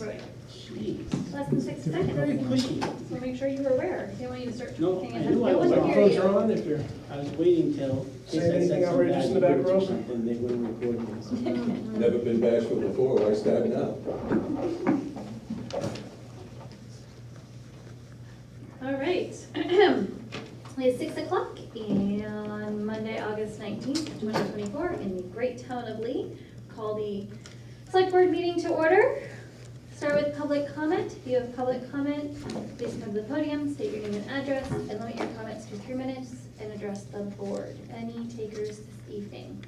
Right. Jeez. Less than 60 Very seconds. pushy. So make sure you were aware. They don't want you to start No, talking I and knew I no was one on. can hear Microphones are you. on if you're. I was waiting till, in Say case I anything said some outrageous bad in the back words or row? something, they wouldn't record me. Never been bashful before, why start now? All right. It's 6 o'clock on Monday, August 19th, 2024, in the great town of Lee. Call the select board meeting to order. Start with public comment. If you have public comment, please come to the podium, state your name and address, and limit your comments to 3 minutes and address the board. Any takers this evening?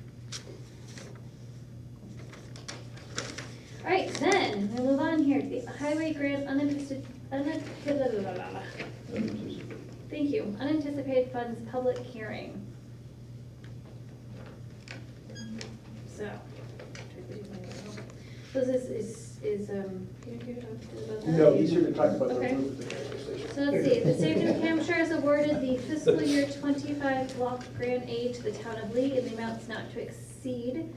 All right, then we'll move on here to the highway grant unanticipated Thank you. Unanticipated funds public hearing. So this is Peter here to talk about that? No, he's here to talk about the Okay. roof of the transfer station. So let's see, the state of New Hampshire has awarded the fiscal year 25 block grant aid to the town of Lee in the amounts not to exceed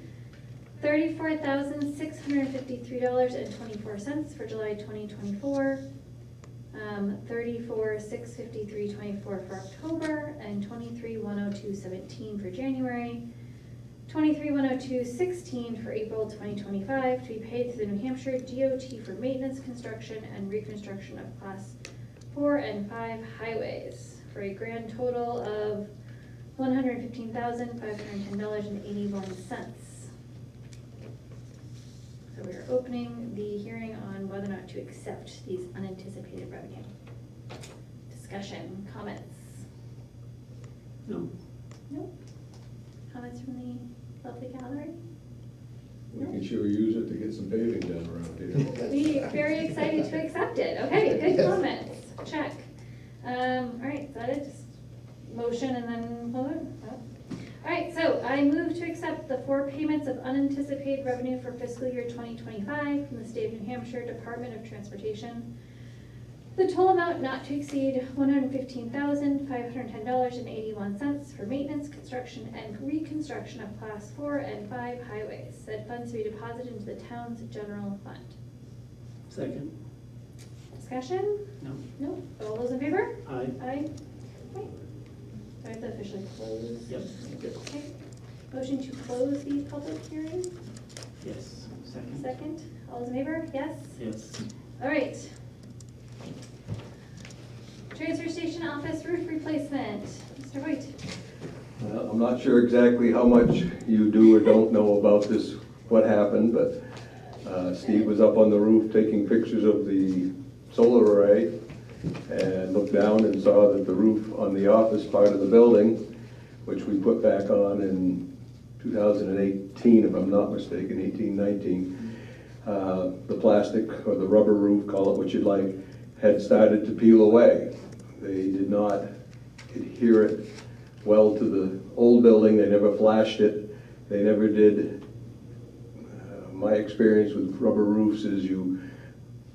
$34,653.24 for July 2024. $34,653.24 for October, and $23,102.17 for January, $23,102.16 for April 2025, to be paid through the New Hampshire DOT for maintenance, construction, and reconstruction of class 4 and 5 highways, for a grand total of $115,510.81. So we are opening the hearing on whether or not to accept these unanticipated revenue. Discussion, comments? No. No? Comments from the lovely gallery? We can sure use it to get some paving done around here. We are very excited to accept it. Okay, good comments. Check. All right, is that it? Just motion and then hold on. Oh. All right, so I move to accept the 4 payments of unanticipated revenue for fiscal year 2025 from the state of New Hampshire Department of Transportation. The total amount not to exceed $115,510.81 for maintenance, construction, and reconstruction of class 4 and 5 highways. Said funds to be deposited into the town's general fund. Second? Discussion? No. No? All those in favor? Aye. Aye. Okay. Do I have to officially close? Yep. Okay. Motion to close the public hearing? Yes. Second? Second. All those in favor? Yes? Yes. All right. Transfer station office roof replacement. Mr. Hoyt. I'm not sure exactly how much you do or don't know about this, what happened, but Steve was up on the roof taking pictures of the solar array and looked down and saw that the roof on the office part of the building, which we put back on in 2018, if I'm not mistaken, 18-19, the plastic or the rubber roof, call it what you'd like, had started to peel away. They did not adhere it well to the old building. They never flashed it. They never did. My experience with rubber roofs is you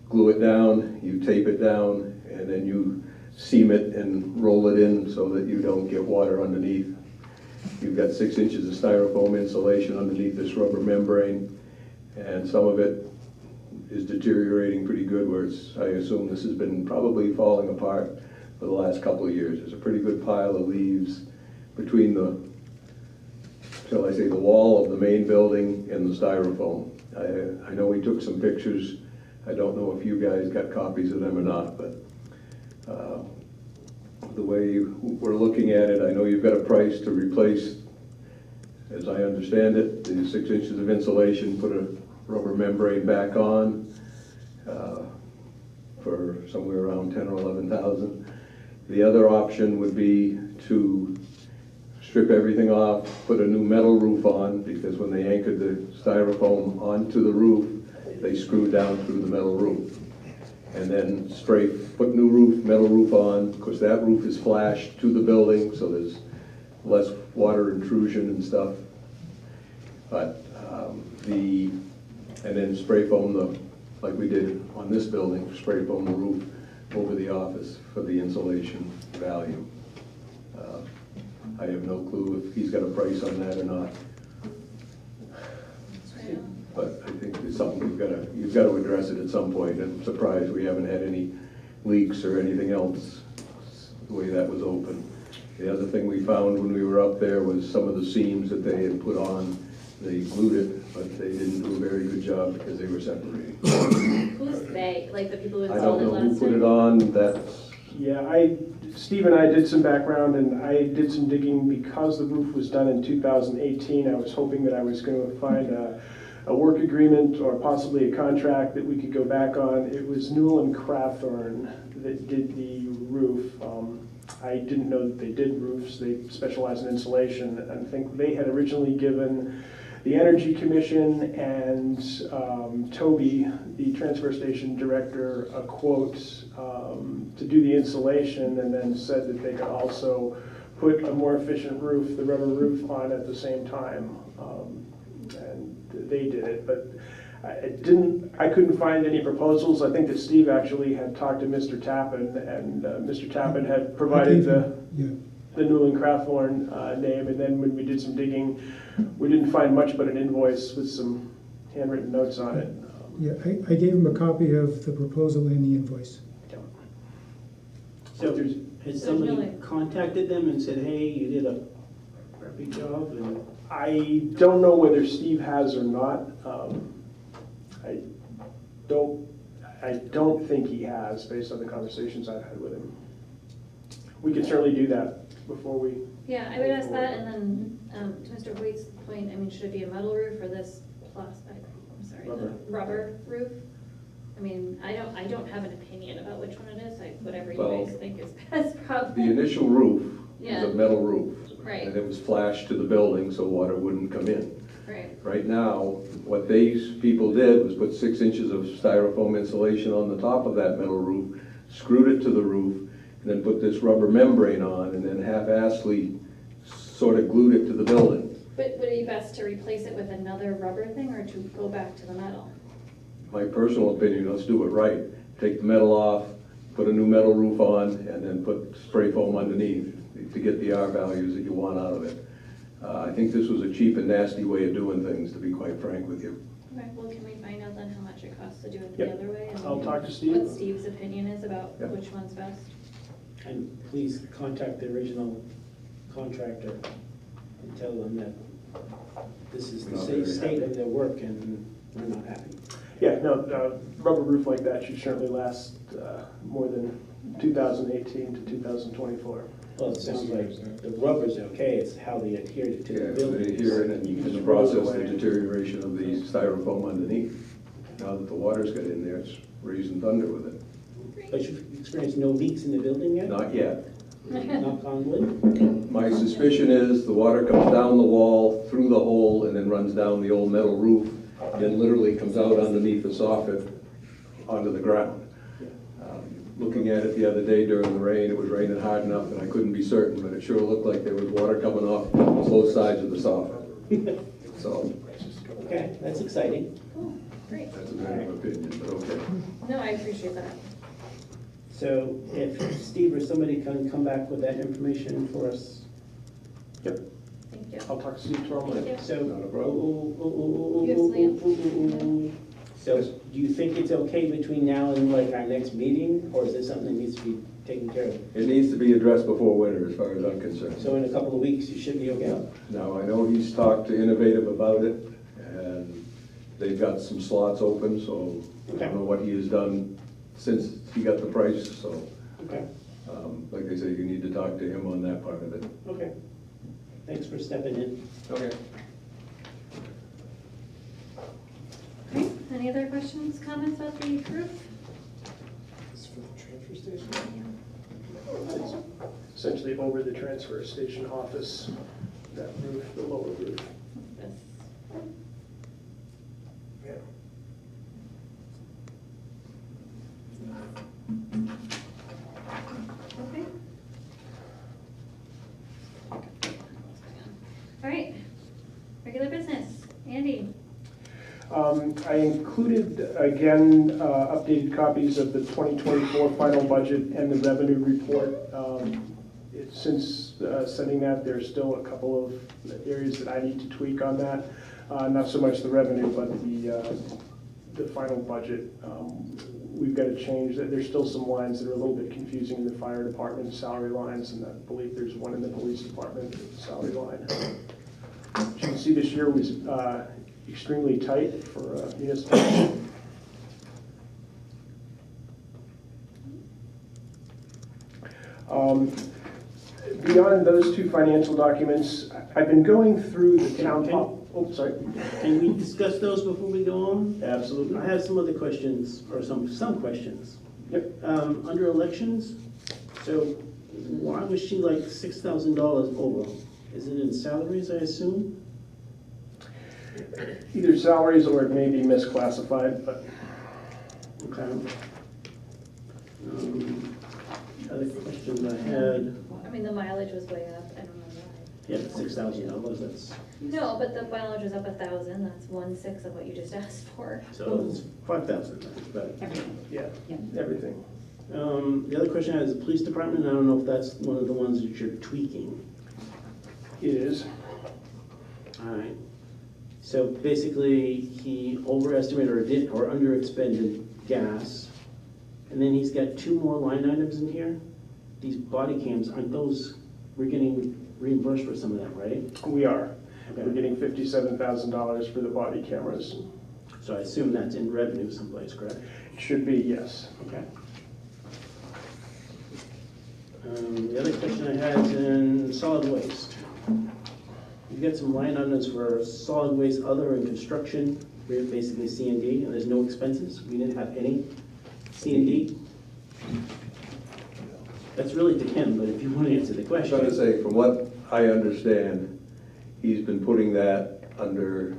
glue it down, you tape it down, and then you seam it and roll it in so that you don't get water underneath. You've got 6 inches of styrofoam insulation underneath this rubber membrane, and some of it is deteriorating pretty good, where it's, I assume this has been probably falling apart for the last couple of years. There's a pretty good pile of leaves between the, shall I say, the wall of the main building and the styrofoam. I know we took some pictures. I don't know if you guys got copies of them or not, but the way we're looking at it, I know you've got a price to replace, as I understand it, the 6 inches of insulation, put a rubber membrane back on for somewhere around 10 or 11,000. The other option would be to strip everything off, put a new metal roof on, because when they anchored the styrofoam onto the roof, they screwed down through the metal roof. And then put new roof, metal roof on. Of course, that roof is flashed to the building, so there's less water intrusion and stuff. But and then spray foam like we did on this building, spray foam the roof over the office for the insulation value. I have no clue if he's got a price on that or not. But I think it's something you've got to address it at some point. I'm surprised we haven't had any leaks or anything else, the way that was open. The other thing we found when we were up there was some of the seams that they had put on, they glued it, but they didn't do a very good job because they were separating. Who's they? Like the people who I installed don't it know who last put it time? on, that's, Yeah, Steve and I did some background, and I did some digging because the roof was done in 2018. I was hoping that I was going to find a work agreement or possibly a contract that we could go back on. It was Newell and Crathorne that did the roof. I didn't know that they did roofs. They specialize in insulation, and I think they had originally given the Energy Commission and Toby, the transfer station director, a quote to do the insulation, and then said that they could also put a more efficient roof, the rubber roof, on at the same time. And they did it, but I couldn't find any proposals. I think that Steve actually had talked to Mr. Tappan, and Mr. Tappan had provided the Newell and Crathorne name, and then when we did some digging, we didn't find much but an invoice with some handwritten notes on it. Yeah, I gave him a copy of the proposal and the invoice. So there's- has So somebody really- contacted them and said, hey, you did a crappy job? And I don't know whether Steve has or not. I don't think he has, based on the conversations I've had with him. We can certainly do that before we. Yeah, I would ask that, and then to Mr. Hoyt's point, I mean, should it be a metal roof or this Rubber. the rubber roof? I mean, I don't have an opinion about which one it is, whatever you Well, guys think is best, the probably. initial roof was Yeah. a metal roof. Right. And it was flashed to the building so water wouldn't come in. Right, Right now, what these people did was put 6 inches of styrofoam insulation on the top of that metal roof, screwed it to the roof, and then put this rubber membrane on, and then half-assedly sort of glued it to the building. but would it be best to replace it with another rubber thing, or to go back to the metal? My personal opinion, let's do it right. Take the metal off, put a new metal roof on, and then put spray foam underneath to get the R values that you want out of it. I think this was a cheap and nasty way of doing things, to be quite frank with you. Okay, well, can we find out then how much it costs to do it Yep. the other way? And I'll talk to Steve. What Steve's opinion is about Yep. which one's best? And please contact the original contractor and tell them that this is the Not very state happy. of their work and we're not happy. Yeah, no, rubber roof like that should certainly last more than 2018 to 2024. Well, it sounds like the rubber's okay, it's how they adhere to the Yeah, building. here and You can in the just roll it process, the away. deterioration of the styrofoam underneath. Now that the water's got in there, it's raising thunder with it. But you've experienced no leaks in the building yet? Not yet. Knock on wood? My suspicion is the water comes down the wall, through the hole, and then runs down the old metal roof, then literally comes out underneath the soffit onto the ground. Looking at it the other day during the rain, it was raining hard enough that I couldn't be certain, but it sure looked like there was water coming off both sides of the soffit. So, Okay, that's exciting. Cool, great. that's a matter of opinion, but okay. No, I appreciate that. So if Steve or somebody can come back with that information for us. Yep, Thank you. I'll talk to Steve tomorrow morning. Thank you. So, Not a problem. You have Sam? So do you think it's okay between now and like our next meeting, or is this something that needs to be taken care of? It needs to be addressed before winter, as far as I'm concerned. So in a couple of weeks, you should be okay? Now, I know he's talked to Innovative about it, and they've got some slots open, so I don't know what he has done since he got the price, so, Okay, like I say, you need to talk to him on that part of it. okay. Thanks for stepping in. Okay. Okay, any other questions, comments about the roof? It's for the transfer station? It's essentially over the transfer station office, that roof, the lower roof. This. Yeah. Okay. All right, regular business. Andy? I included, again, updated copies of the 2024 final budget and the revenue report. Since sending that, there's still a couple of areas that I need to tweak on that. Not so much the revenue, but the final budget. We've got to change that. There's still some lines that are a little bit confusing in the fire department salary lines, and I believe there's one in the police department salary line. As you can see, this year was extremely tight for municipal. Beyond those two financial documents, I've been going through the town oh, sorry. Can we discuss those before we go on? Absolutely. I have some other questions, or some questions. Yep. Under elections, so why was she like $6,000 over? Is it in salaries, I assume? Either salaries or it may be misclassified, but Okay. Other questions I had, I mean, the mileage was way up, I don't know why. yeah, $6,000, that's, No, but the mileage was up 1,000, that's 1/6 of what you just asked for. so it's 5,000, but. yeah, everything. The other question I had is the police department, I don't know if that's one of the ones that you're tweaking. It is. All right. So basically, he overestimated or underexpended gas. And then he's got two more line items in here. These body cams, aren't those, we're getting reimbursed for some of that, right? We are. Okay. We're getting $57,000 for the body cameras. So I assume that's in revenue someplace, correct? It should be, yes. Okay. The other question I had is in solid waste. You've got some line items for solid waste, other, and construction, we're basically C&D, and there's no expenses. We didn't have any C&D. That's really to him, but if you want to answer the I was going to question. say, from what I understand, he's been putting that under,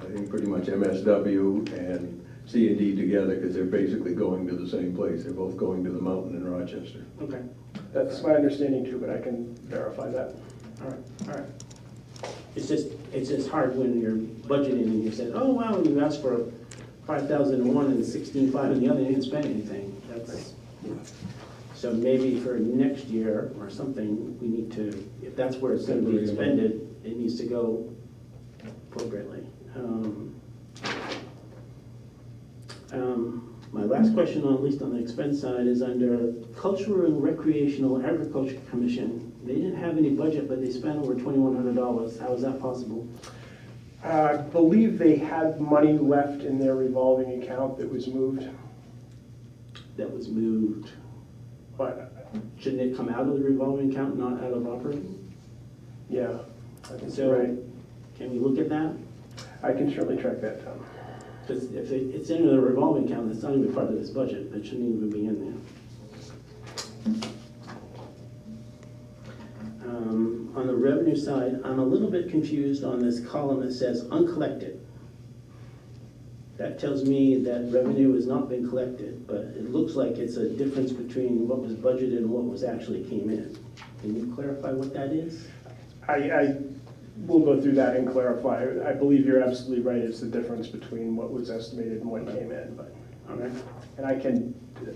I think, pretty much MSW and C&D together, because they're basically going to the same place. They're both going to the mountain in Rochester. Okay, That's my understanding too, but I can verify that. all right, all right. It's just hard when you're budgeting and you said, oh, wow, you asked for 5,000 in one and 16,500 in the other, you didn't spend anything. That's, so maybe for next year or something, we need to, if that's where it's gonna be expended, it needs to go appropriately. My last question, at least on the expense side, is under Cultural and Recreational Agriculture Commission. They didn't have any budget, but they spent over $2,100. How is that possible? I believe they had money left in their revolving account that was moved, That was moved. but Shouldn't it come out of the revolving account, not out of operating? yeah, I think So- you're right. Can we look at that? I can certainly track that down. Because if it's in the revolving account, it's not even part of this budget. It shouldn't even be in there. On the revenue side, I'm a little bit confused on this column that says uncollected. That tells me that revenue has not been collected, but it looks like it's a difference between what was budgeted and what was actually came in. Can you clarify what that is? I will go through that and clarify. I believe you're absolutely right. It's the difference between what was estimated and what came in, but, Okay, and I can,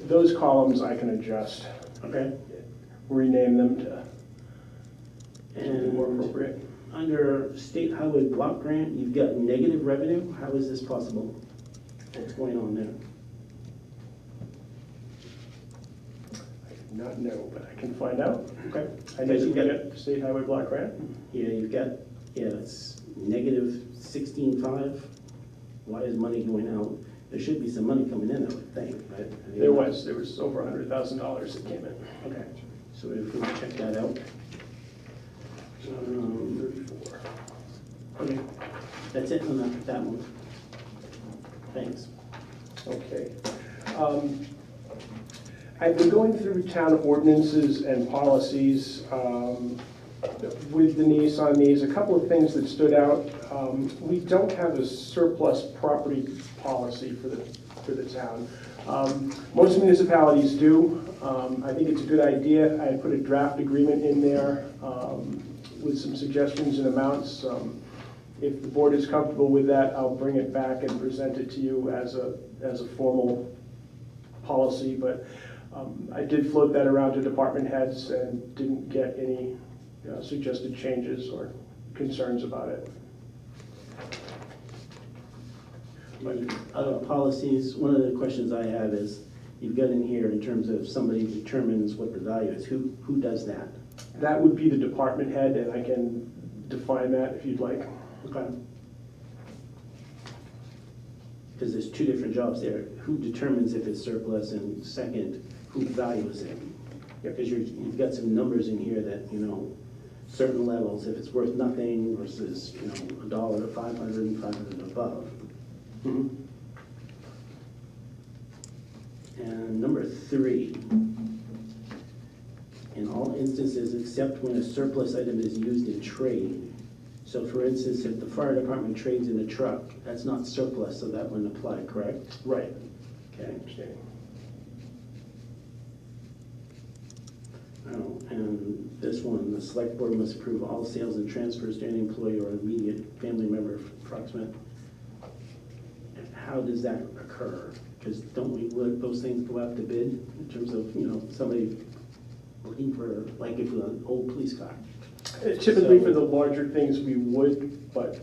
those columns I can adjust, okay. rename them to be more And appropriate. under state highway block grant, you've got negative revenue. How is this possible? What's going on there? I do not know, but I can find out. Okay. I know you've got a state highway block grant. Yeah, you've got, yeah, it's negative 16.5. Why is money going out? There should be some money coming in, I would think, right? I mean, There was over $100,000 that came in. Okay, so if we check that out. 34. Okay, that's it on that one. Thanks. Okay. I've been going through town ordinances and policies with Denise on these. A couple of things that stood out. We don't have a surplus property policy for the town. Most municipalities do. I think it's a good idea. I put a draft agreement in there with some suggestions and amounts. If the board is comfortable with that, I'll bring it back and present it to you as a formal policy, but I did float that around to department heads and didn't get any suggested changes or concerns about it. Other policies, one of the questions I have is, you've got in here in terms of somebody determines what the value is, who does that? That would be the department head, and I can define that if you'd like. Okay. Because there's two different jobs there. Who determines if it's surplus, and second, who values it? Because you've got some numbers in here that, certain levels, if it's worth nothing versus, $1, 500, and 500 and above. Mhm. And number 3, in all instances except when a surplus item is used in trade. So for instance, if the fire department trades in a truck, that's not surplus, so that wouldn't apply, correct? Right. Okay. Understanding. Oh, and this one, the select board must approve all sales and transfers to any employee or immediate family member approximate. How does that occur? Because don't would those things go out to bid in terms of, somebody looking for, like if an old police car? Typically for the larger things we would, but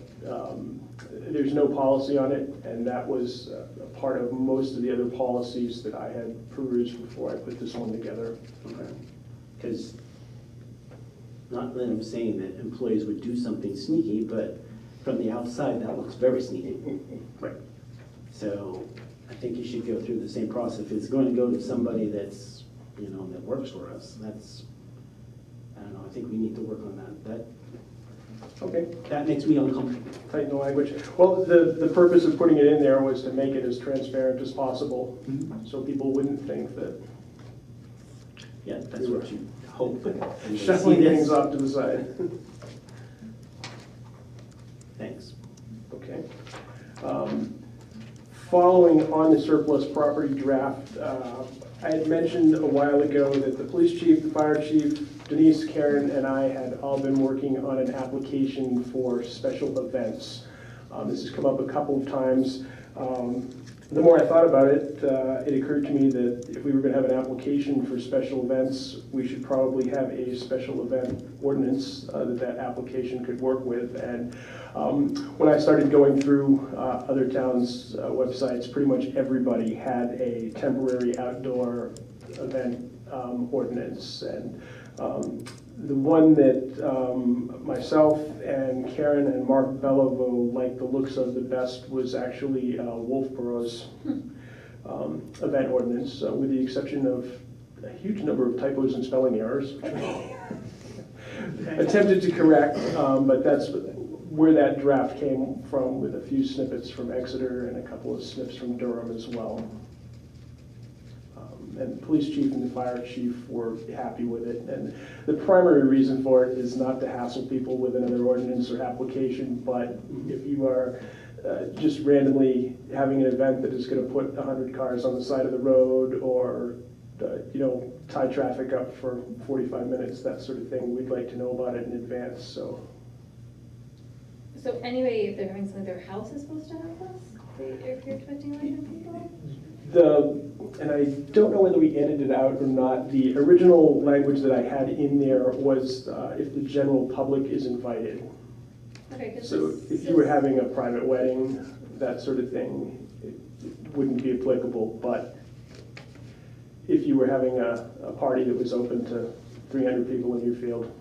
there's no policy on it, and that was a part of most of the other policies that I had perused before I put this one together. Okay. Because, not that I'm saying that employees would do something sneaky, but from the outside, that looks very sneaky. Right. So I think you should go through the same process. If it's going to go to somebody that's, that works for us, that's, I don't know, I think we need to work on that. Okay. That makes me uncomfortable. Tighten the language. Well, the purpose of putting it in there was to make it as transparent as possible, so people wouldn't think that Yeah, that's what you hope. And they see shuffling this. things off to the side. Thanks. Okay. Following on the surplus property draft, I had mentioned a while ago that the police chief, the fire chief, Denise, Karen, and I had all been working on an application for special events. This has come up a couple of times. The more I thought about it, it occurred to me that if we were going to have an application for special events, we should probably have a special event ordinance that application could work with. And when I started going through other towns' websites, pretty much everybody had a temporary outdoor event ordinance. And the one that myself and Karen and Mark Belleville liked the looks of the best was actually Wolfborough's event ordinance, with the exception of a huge number of typos and spelling errors, which we attempted to correct, but that's where that draft came from, with a few snippets from Exeter and a couple of snips from Durham as well. And the police chief and the fire chief were happy with it. And the primary reason for it is not to hassle people with another ordinance or application, but if you are just randomly having an event that is going to put 100 cars on the side of the road, or tie traffic up for 45 minutes, that sort of thing, we'd like to know about it in advance. So anyway, if they're having something, their house is supposed to have this? If you're expecting like people? and I don't know whether we edited it out or not, the original language that I had in there was if the general public is invited. Okay, 'cause So this if you were says- having a private wedding, that sort of thing, it wouldn't be applicable. But if you were having a party that was open to 300 people in your field.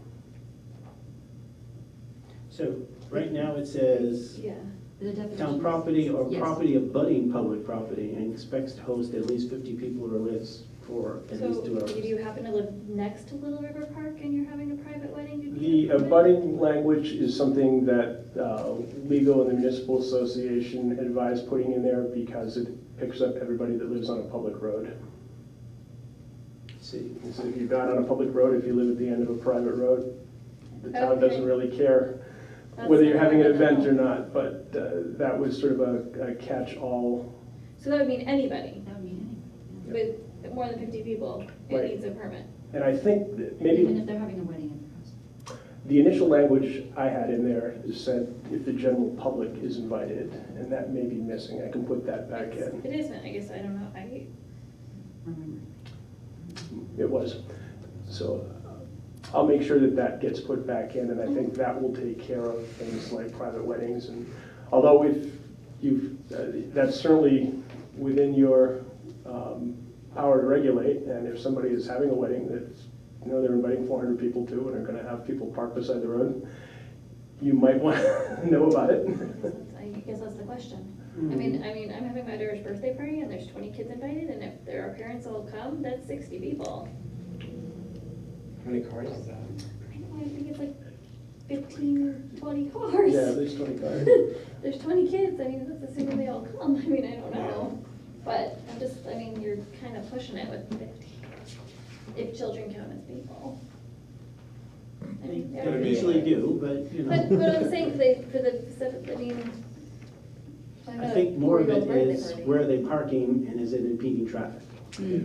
So right now it says Yeah. The definition town is- property or yes. property abutting public property, and expects to host at least 50 people or less for at least 2 So hours. if you happen to live next to Little River Park and you're having a private wedding, you The can't. abutting language is something that legal and the municipal association advise putting in there because it picks up everybody that lives on a public road. See, So if you're not on a public road, if you live at the end of a private road, the town Okay. doesn't really care That's whether you're not having an good to event know. or not, but that was sort of a catch-all. So that would mean anybody That would mean anybody, with more than 50 people, it Right. needs a permit. And I think that yeah. Even maybe if they're having a wedding in their house. the initial language I had in there said if the general public is invited, and that may be missing. I can put that back in. It isn't, I guess, I don't know, Remember. It was. So I'll make sure that that gets put back in, and I think that will take care of things like private weddings. And although if that's certainly within your power to regulate, and if somebody is having a wedding that's, they're inviting 400 people to and are gonna have people park beside the road, you might want to know about it. I guess that's the question. I mean, I'm having my daughter's birthday party and there's 20 kids invited, and if there are parents that'll come, that's 60 people. How many cars is that? I think it's like 15, 20 cars. Yeah, at least 20 cars. There's 20 kids, I mean, that's assuming they all come, I mean, I don't know. But you're kind of pushing it with 50, if children count as people. I mean, They they're- usually do, but, But I'm saying I think more of it is where are they parking and is it impeding traffic?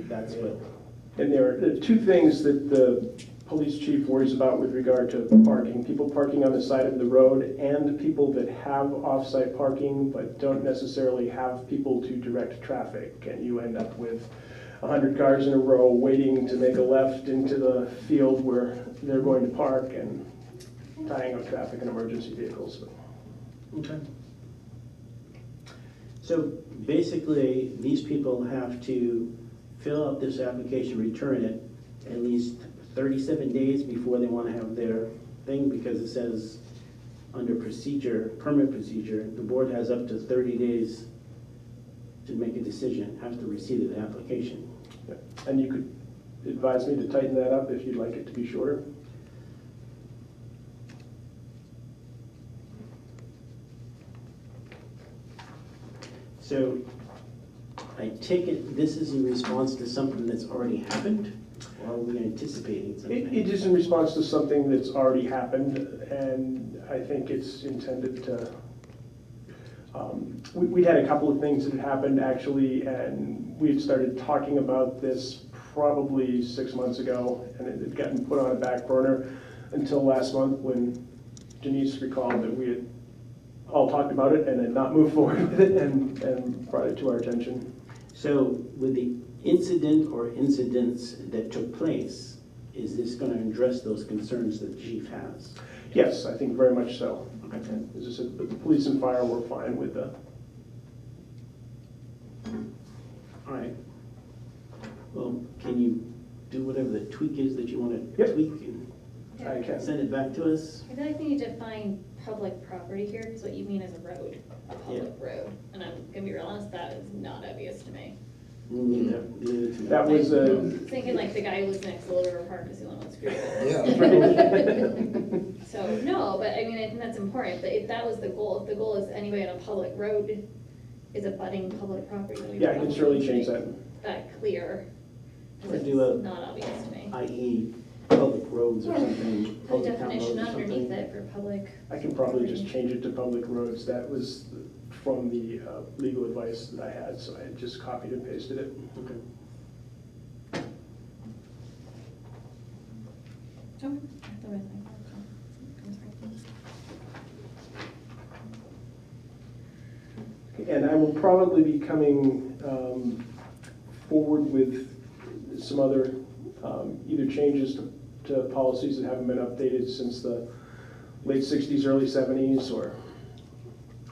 That's what, And there are two things that the police chief worries about with regard to parking. People parking on the side of the road and people that have off-site parking but don't necessarily have people to direct traffic. And you end up with 100 cars in a row waiting to make a left into the field where they're going to park and tying up traffic and emergency vehicles. okay. So basically, these people have to fill out this application, return it at least 37 days before they want to have their thing, because it says under procedure, permit procedure, the board has up to 30 days to make a decision after receipt of the application. Yeah. And you could advise me to tighten that up if you'd like it to be shorter. So I take it this is in response to something that's already happened, or are we anticipating something? It is in response to something that's already happened, and I think it's intended to, we had a couple of things that had happened actually, and we had started talking about this probably 6 months ago, and it had gotten put on a back burner until last month when Denise recalled that we had all talked about it and had not moved forward with it and brought it to our attention. So with the incident or incidents that took place, is this going to address those concerns that the chief has? Yes, I think very much so. Okay. As I said, the police and fire were fine with the. All right. Well, can you do whatever the tweak is that you want to Yep. tweak and I can. send it back to us? I feel like we need to define public property here, because what you mean is a road, a public road. And I'm gonna be real honest, that is not obvious to me. Neither to That was a. Thinking like the guy who lives next to Little River Park is the one who screwed it. Yeah. So, no, but I mean, I think that's important, but if that was the goal, if the goal is anybody on a public road is abutting public property, then we Yeah, I can probably surely should change make that. that clear. 'Cause Or it's do a- not obvious to me. i.e. public roads or something, Put a public town roads definition or underneath something. it for public. I can probably just change it to public roads. That was from the legal advice that I had, so I just copied and pasted it. Okay. Oh, otherwise comes right. And I will probably be coming forward with some other either changes to policies that haven't been updated since the late 60s, early 70s, or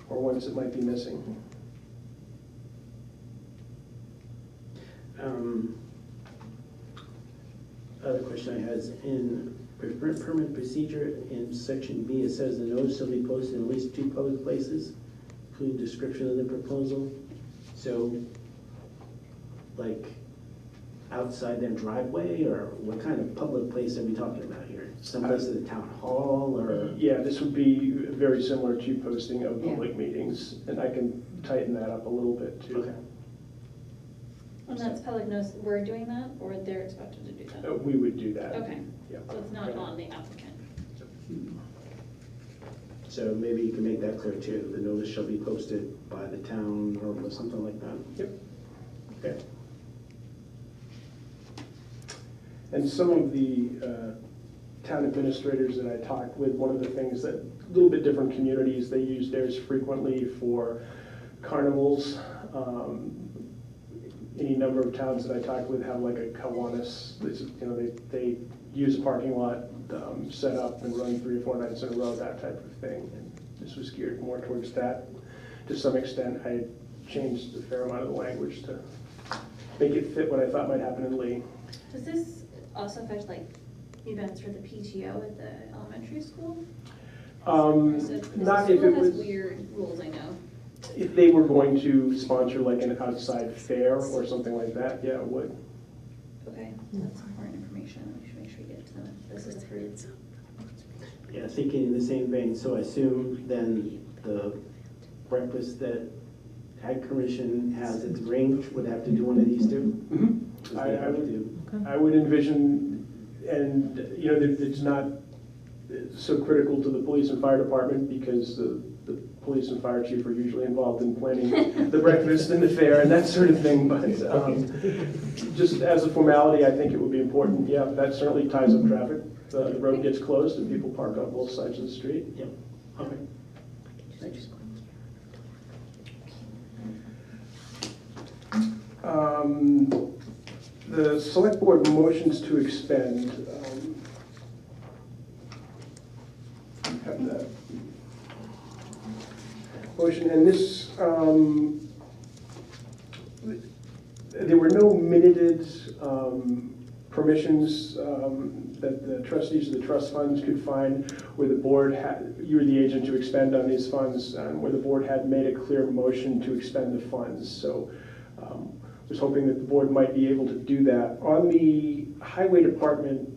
ones that might be missing. Other question I had is in permit procedure in section B, it says the notice shall be posted in at least 2 public places, including description of the proposal. So, like, outside their driveway, or what kind of public place are we talking about here? Someplace at the town hall, or? Yeah, this would be very similar to posting of public meetings, and I can tighten that up a little bit too. Okay. And that's public notice, we're doing that, or they're expected to do that? We would do that. Okay, Yeah. so it's not on the applicant. So maybe you can make that clear too, the notice shall be posted by the town or something like that? Yep. Okay. And some of the town administrators that I talked with, one of the things that, a little bit different communities, they use theirs frequently for carnivals. Any number of towns that I talked with have like a Kiwanis, they use a parking lot, set up and run 3 or 4 nights in a row, that type of thing. And this was geared more towards that. to some extent, I changed a fair amount of the language to make it fit what I thought might happen in Lee. Does this also affect like events for the PTO at the elementary school? Or is it- 'cause Not the if school it has was, weird rules, I know. if they were going to sponsor like an outside fair or something like that, yeah, it would. Okay, that's important information. We should make sure we get to them. This is approved. Yeah, thinking in the same vein, so I assume then the breakfast that Ag Commission has at the Grange would have to do one of these two? 'Cause they I have would- to. I would envision, and, you know, it's not so critical to the police and fire department because the police and fire chief are usually involved in planning the breakfast and the fair and that sort of thing, but just as a formality, I think it would be important. Yeah, that certainly ties up traffic. The road gets closed and people park on both sides of the street. Yep, okay. Thanks. The select board motions to expend. Have that motion, and this, there were no minuted permissions that the trustees of the trust funds could find where the board had, you were the agent to expend on these funds, where the board had made a clear motion to expend the funds. So was hoping that the board might be able to do that. On the highway department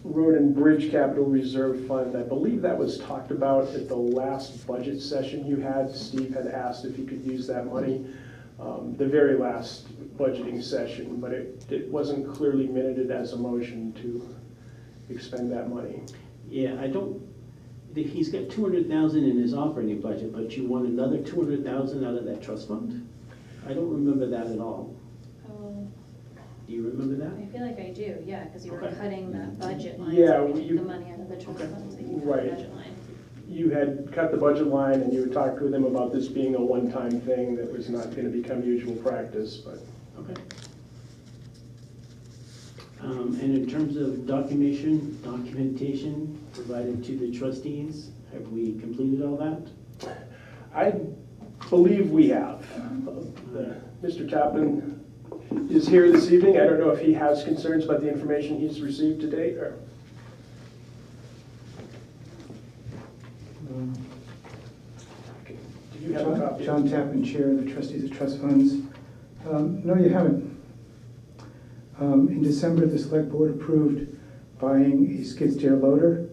road and bridge capital reserve fund, I believe that was talked about at the last budget session you had. Steve had asked if he could use that money, the very last budgeting session, but it wasn't clearly minuted as a motion to expend that money. Yeah, I don't, he's got 200,000 in his operating budget, but you want another 200,000 out of that trust fund? I don't remember that at all. Oh, Do you remember that? I feel like I do, yeah, because you were Okay. cutting that budget line. Yeah, so we well, took you- the money out of the trust Okay. fund, so you cut Right. the budget line. You had cut the budget line and you had talked with him about this being a one-time thing that was not going to become usual practice, but Okay. And in terms of documentation provided to the trustees, have we completed all that? I believe we have. Mr. Chapman is here this evening. I don't know if he has concerns about the information he's received to date, or? Do you have a copy? John Tappan, Chair of the Trustees of Trust Funds. No, you haven't. In December, the Select Board approved buying a skid steer loader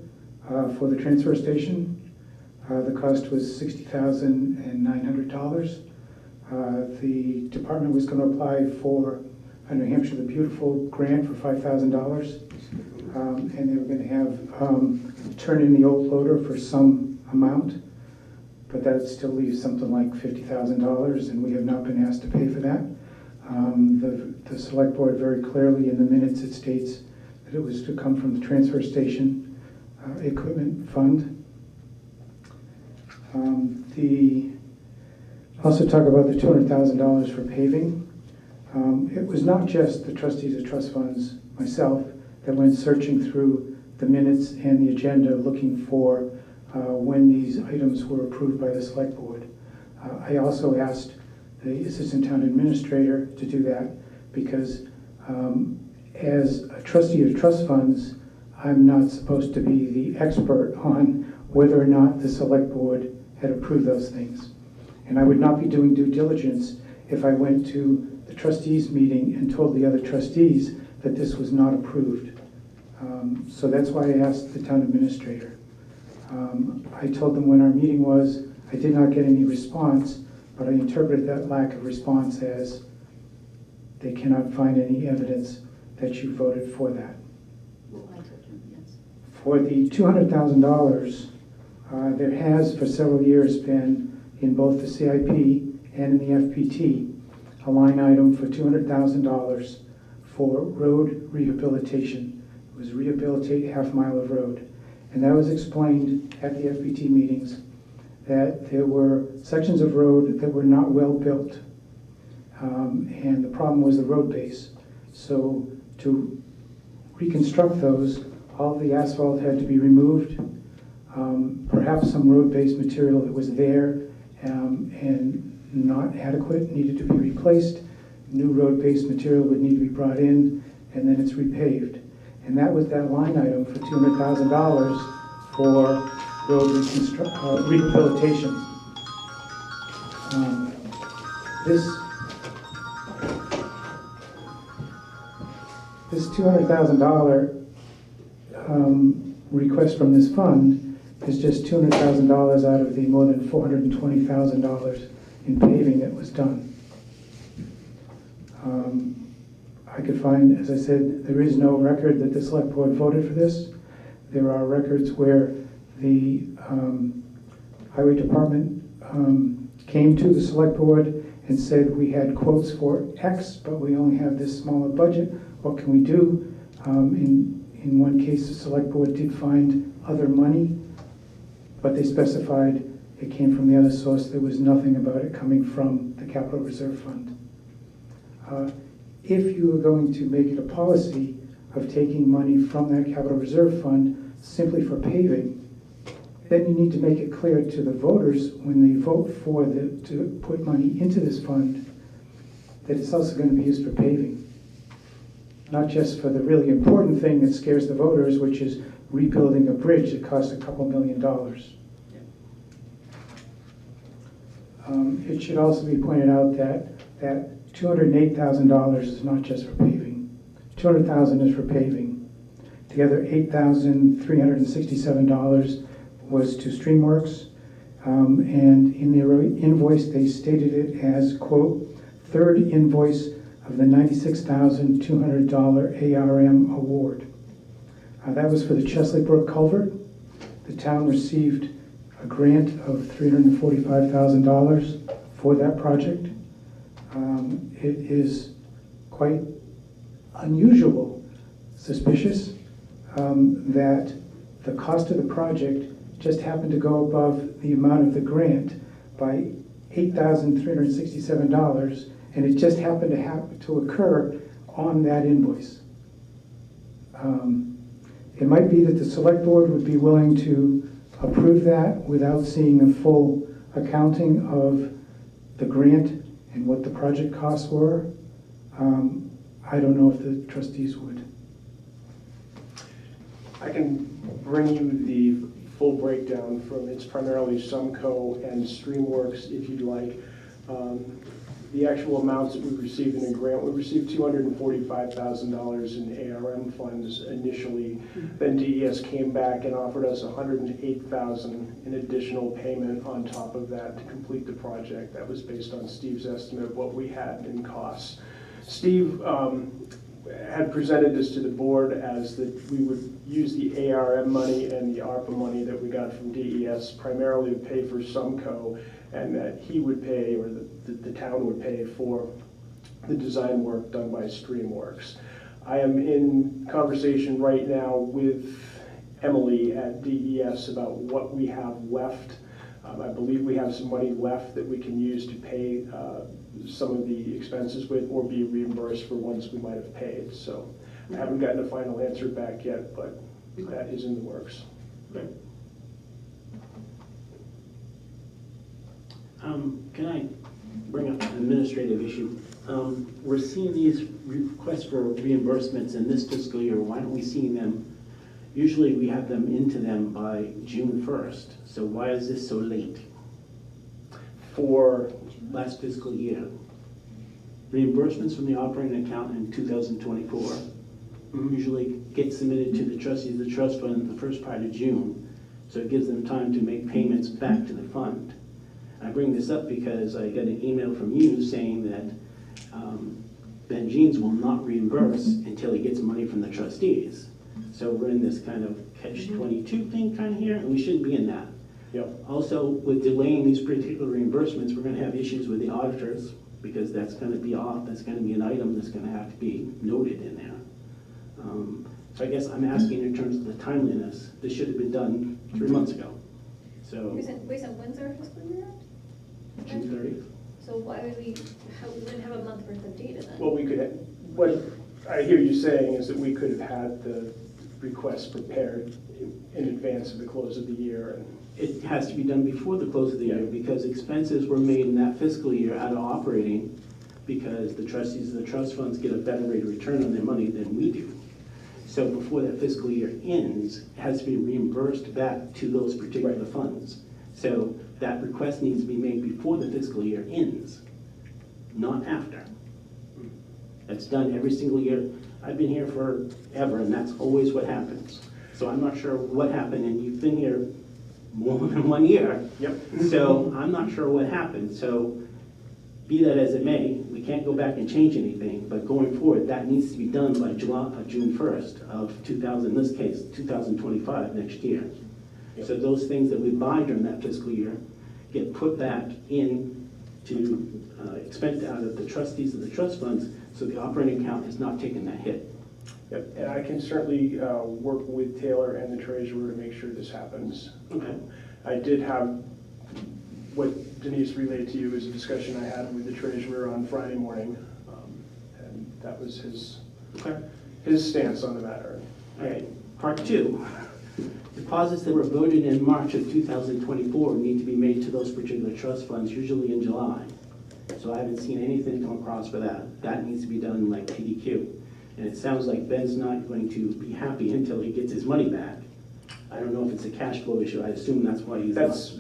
for the transfer station. The cost was $60,900. The department was going to apply for a New Hampshire the Beautiful grant for $5,000. And they were going to have turn in the old loader for some amount. But that still leaves something like $50,000, and we have not been asked to pay for that. The Select Board very clearly in the minutes, it states that it was to come from the transfer station equipment fund. Also talk about the $200,000 for paving. It was not just the trustees of trust funds, myself, that went searching through the minutes and the agenda looking for when these items were approved by the Select Board. I also asked the Assistant Town Administrator to do that because as a trustee of trust funds, I'm not supposed to be the expert on whether or not the Select Board had approved those things. And I would not be doing due diligence if I went to the trustees meeting and told the other trustees that this was not approved. So that's why I asked the Town Administrator. I told them when our meeting was, I did not get any response, but I interpreted that lack of response as they cannot find any evidence that you voted for that. Well, I told him, yes. For the $200,000, there has for several years been in both the CIP and in the FPT a line item for $200,000 for road rehabilitation. It was rehabilitate half mile of road. And that was explained at the FPT meetings that there were sections of road that were not well built. And the problem was the road base. So to reconstruct those, all the asphalt had to be removed. Perhaps some road base material that was there and not adequate, needed to be replaced. New road-based material would need to be brought in, and then it's repaved. And that was that line item for $200,000 for road rehabilitation. This $200,000 request from this fund is just $200,000 out of the more than $420,000 in paving that was done. I could find, as I said, there is no record that the select board voted for this. There are records where the highway department came to the select board and said we had quotes for X, but we only have this smaller budget. What can we do? In one case, the select board did find other money, but they specified it came from the other source. There was nothing about it coming from the capital reserve fund. If you are going to make it a policy of taking money from that capital reserve fund simply for paving, then you need to make it clear to the voters when they vote for to put money into this fund that it's also going to be used for paving. Not just for the really important thing that scares the voters, which is rebuilding a bridge that costs $2 million. It should also be pointed out that $208,000 is not just for paving. $200,000 is for paving. The other $8,367 was to Streamworks, and in their invoice they stated it as, quote, third invoice of the $96,200 ARM award. That was for the Chesley Brook culvert. The town received a grant of $345,000 for that project. It is quite unusual, suspicious, that the cost of the project just happened to go above the amount of the grant by $8,367, and it just happened to occur on that invoice. It might be that the select board would be willing to approve that without seeing a full accounting of the grant and what the project costs were. I don't know if the trustees would. I can bring you the full breakdown from, it's primarily Sumco and Streamworks, if you'd like. The actual amounts that we received in a grant, we received $245,000 in ARM funds initially. Then DES came back and offered us $108,000 in additional payment on top of that to complete the project. That was based on Steve's estimate of what we had in costs. Steve had presented this to the board as that we would use the ARM money and the ARPA money that we got from DES primarily to pay for Sumco, and that he would pay, or the town would pay for the design work done by Streamworks. I am in conversation right now with Emily at DES about what we have left. I believe we have some money left that we can use to pay some of the expenses with, or be reimbursed for ones we might have paid. So I haven't gotten a final answer back yet, but that is in the works. Okay. Can I bring up an administrative issue? We're seeing these requests for reimbursements in this fiscal year. Why aren't we seeing them? Usually we have them into them by June 1st. So why is this so late? For Last fiscal year. Reimbursements from the operating account in 2024 usually get submitted to the trustees of the trust fund the first part of June. So it gives them time to make payments back to the fund. I bring this up because I got an email from you saying that Ben Jeans will not reimburse until he gets money from the trustees. So we're in this kind of catch-22 thing kind of here, and we shouldn't be in that. Yep. Also, with delaying these particular reimbursements, we're going to have issues with the auditors, because that's going to be off, that's going to be an item that's going to have to be noted in there. So I guess I'm asking in terms of the timeliness, this should have been done 3 months ago. So, When's our fiscal year end? June 30th. So why would we wouldn't have a month worth of data then? what we could, what I hear you saying is that we could have had the request prepared in advance of the close of the year. And it has to be done before the close of the year, because expenses were made in that fiscal year out of operating, because the trustees of the trust funds get a better rate of return on their money than we do. So before that fiscal year ends, it has to be reimbursed back to those particular Right. funds. So that request needs to be made before the fiscal year ends, not after. That's done every single year. I've been here forever, and that's always what happens. So I'm not sure what happened, and you've been here more than 1 year. Yep. So I'm not sure what happened. So be that as it may, we can't go back and change anything, but going forward, that needs to be done by June 1st of 2000, in this case, 2025, next year. So those things that we buy during that fiscal year get put back in to expense out of the trustees of the trust funds, so the operating account is not taking that hit. Yep, and I can certainly work with Taylor and the treasurer to make sure this happens. Okay. I did have, what Denise relayed to you is a discussion I had with the treasurer on Friday morning, and that was Okay. his stance on the matter. All right, part two. Deposits that were voted in March of 2024 need to be made to those particular trust funds, usually in July. So I haven't seen anything come across for that. That needs to be done like PDQ. And it sounds like Ben's not going to be happy until he gets his money back. I don't know if it's a cash flow issue. I assume that's why he's not. That's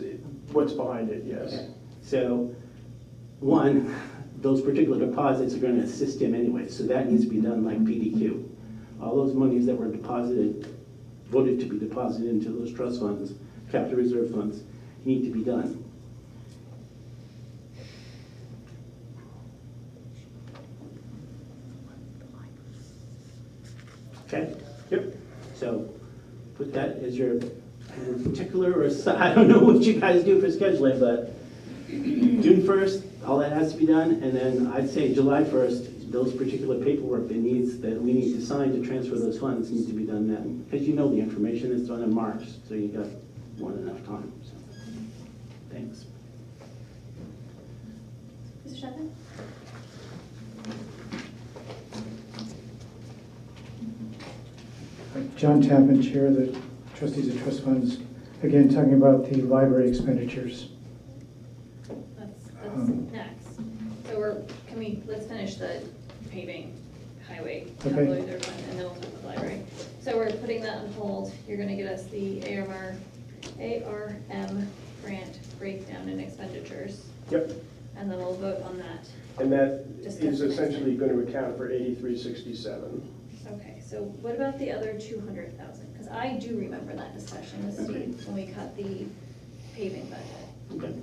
what's behind it, yes. Okay. So, one, those particular deposits are gonna assist him anyway, so that needs to be done like PDQ. All those monies that were deposited, voted to be deposited into those trust funds, capital reserve funds, need to be done. Okay? Yep. So, put that as your particular, or I don't know what you guys do for scheduling, but June 1st, all that has to be done, and then I'd say July 1st, those particular paperwork that we need to sign to transfer those funds need to be done then, because you know the information is done in March, so you got more than enough time, so, thanks. Mr. Chapman? John Tappan, Chair of the Trustees of Trust Funds, again talking about the library expenditures. That's next. So let's finish the paving highway Okay. capital reserve fund, and then we'll talk about the library. So we're putting that on hold. You're gonna get us the ARM grant breakdown and expenditures, Yep, and then we'll vote on that. and that Discuss is next essentially going to account for 8367. Okay, so what about the other 200,000? Because I do remember that discussion with Steve when we cut the paving budget. Okay.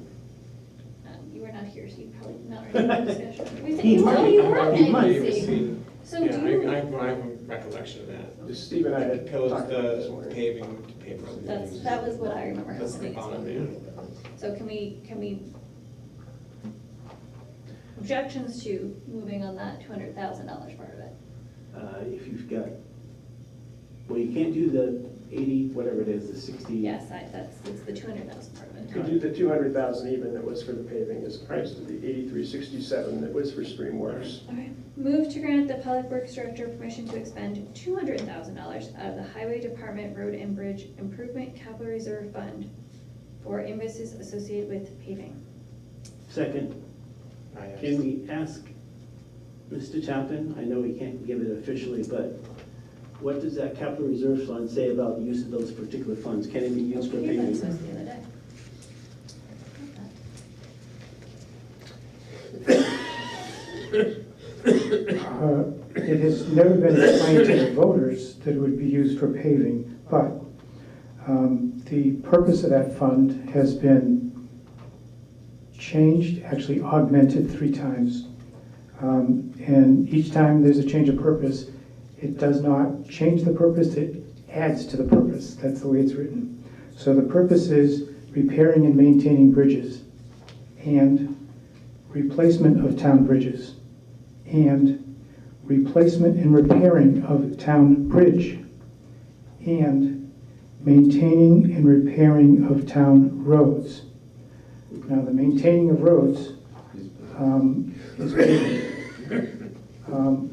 You were not here, so you probably not remember the discussion. We said you were on He might. NBC. So Yeah, do you, I have a recollection of that. Steve and I had Proposed talked about this the morning. paving to pay for the. that was what I remember That's the happening as bottom, well. yeah. So can we, objections to moving on that $200,000 part of it? If you've got, well, you can't do the 80, whatever it is, the 60. Yes, it's the 200,000 part of Could it. do the 200,000 even that was for the paving as opposed to the 8367 that was for Streamworks. Okay. Move to grant the Public Works Director permission to expend $200,000 out of the Highway Department Road and Bridge Improvement Capital Reserve Fund for invoices associated with paving. Second, can we ask Mr. Chapman, I know we can't give it officially, but what does that capital reserve fund say about the use of those particular funds? Can it be used for You gave that paving? to us the other day. It has never been explained to the voters that it would be used for paving, but the purpose of that fund has been changed, actually augmented 3 times. And each time there's a change of purpose, it does not change the purpose, it adds to the purpose. That's the way it's written. So the purpose is repairing and maintaining bridges and replacement of town bridges and replacement and repairing of town bridge and maintaining and repairing of town roads. Now, the maintaining of roads is paving.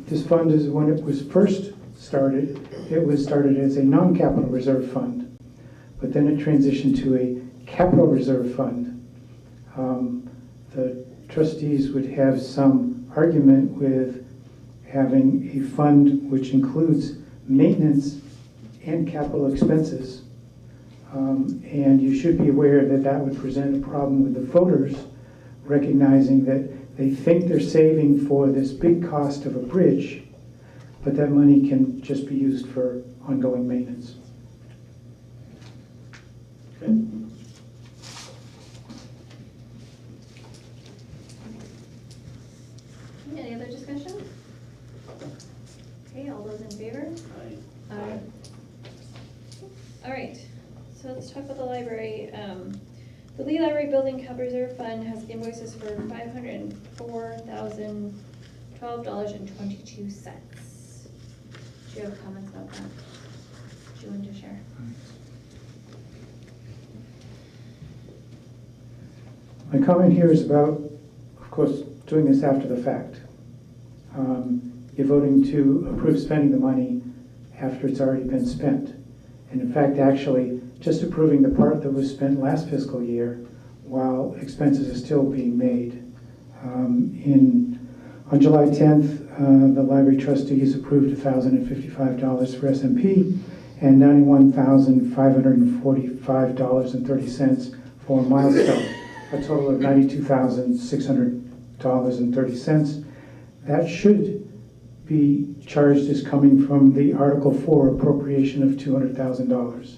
This fund is, when it was first started, it was started as a non-capital reserve fund, but then it transitioned to a capital reserve fund, the trustees would have some argument with having a fund which includes maintenance and capital expenses. And you should be aware that that would present a problem with the voters, recognizing that they think they're saving for this big cost of a bridge, but that money can just be used for ongoing maintenance. Okay. Any other discussion? Okay, all those in favor? Aye. All right, so let's talk about the library. The Lee Library Building Capital Reserve Fund has invoices for $504,012.22. Do you have comments about that? Do you want to share? My comment here is about, of course, doing this after the fact. You're voting to approve spending the money after it's already been spent. And in fact, actually, just approving the part that was spent last fiscal year while expenses are still being made. On July 10th, the library trustees approved $1,055 for SMP and $91,545.30 for Milestone, a total of $92,600.30. That should be charged as coming from the Article 4 appropriation of $200,000.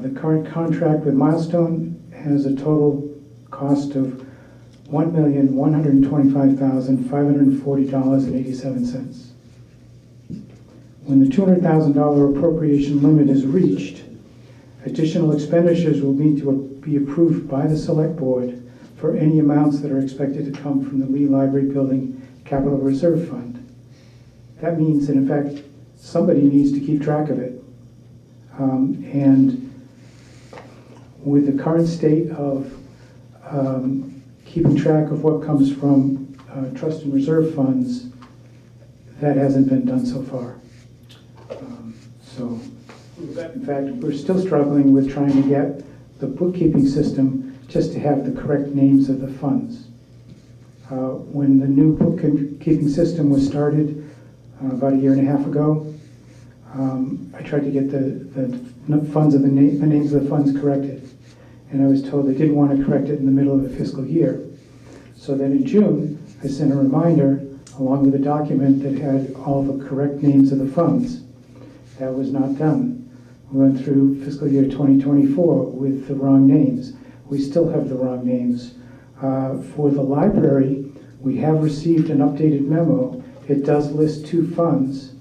The current contract with Milestone has a total cost of $1,125,540.87. When the $200,000 appropriation limit is reached, additional expenditures will need to be approved by the Select Board for any amounts that are expected to come from the Lee Library Building Capital Reserve Fund. That means that, in fact, somebody needs to keep track of it. And with the current state of keeping track of what comes from trust and reserve funds, that hasn't been done so far. In fact, we're still struggling with trying to get the bookkeeping system just to have the correct names of the funds. When the new bookkeeping system was started about a year and a half ago, I tried to get the funds of the names of the funds corrected, and I was told they didn't want to correct it in the middle of a fiscal year. So then in June, I sent a reminder along with a document that had all the correct names of the funds. That was not done. We went through fiscal year 2024 with the wrong names. We still have the wrong names. For the library, we have received an updated memo. It does list 2 funds,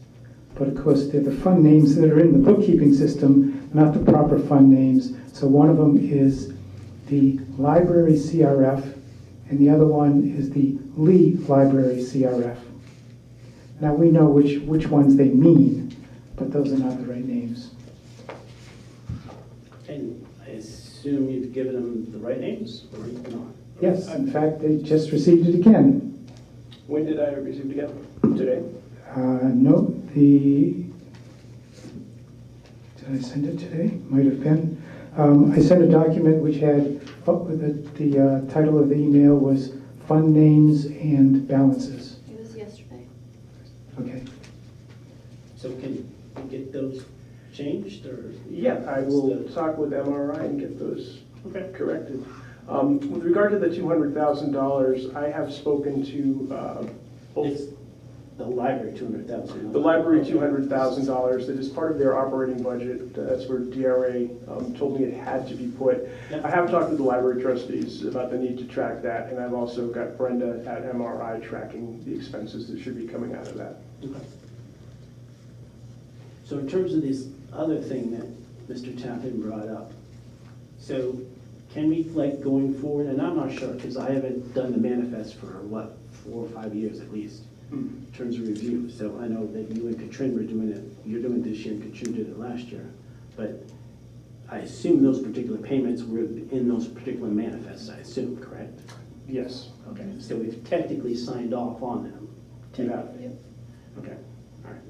but of course they're the fund names that are in the bookkeeping system, not the proper fund names. So one of them is the Library CRF, and the other one is the Lee Library CRF. Now we know which ones they mean, but those are not the right names. And I assume you've given them the right names, or not? Yes, in fact, they just received it again. When did I receive it again? Today? No, did I send it today? Might have been. I sent a document which had, the title of the email was Fund Names and Balances. It was yesterday. Okay. So can we get those changed, or? Yeah, I will talk with MRI and get those Okay. corrected. With regard to the $200,000, I have spoken to both It's the library, 200,000. the library, $200,000. That is part of their operating budget. That's where DRA told me it had to be put. Yep. I have talked to the library trustees about the need to track that, and I've also got Brenda at MRI tracking the expenses that should be coming out of that. Okay. So in terms of this other thing that Mr. Tappan brought up, so can we, like, going forward, and I'm not sure, because I haven't done the manifest for, 4 or 5 years at least, in terms of review. So I know that you and Katrin were doing it, you're doing it this year, and Katrin did it last year. But I assume those particular payments were in those particular manifests, I assume, correct? Yes. Okay, so we've technically signed off on them. You have. Yep. Okay, all right.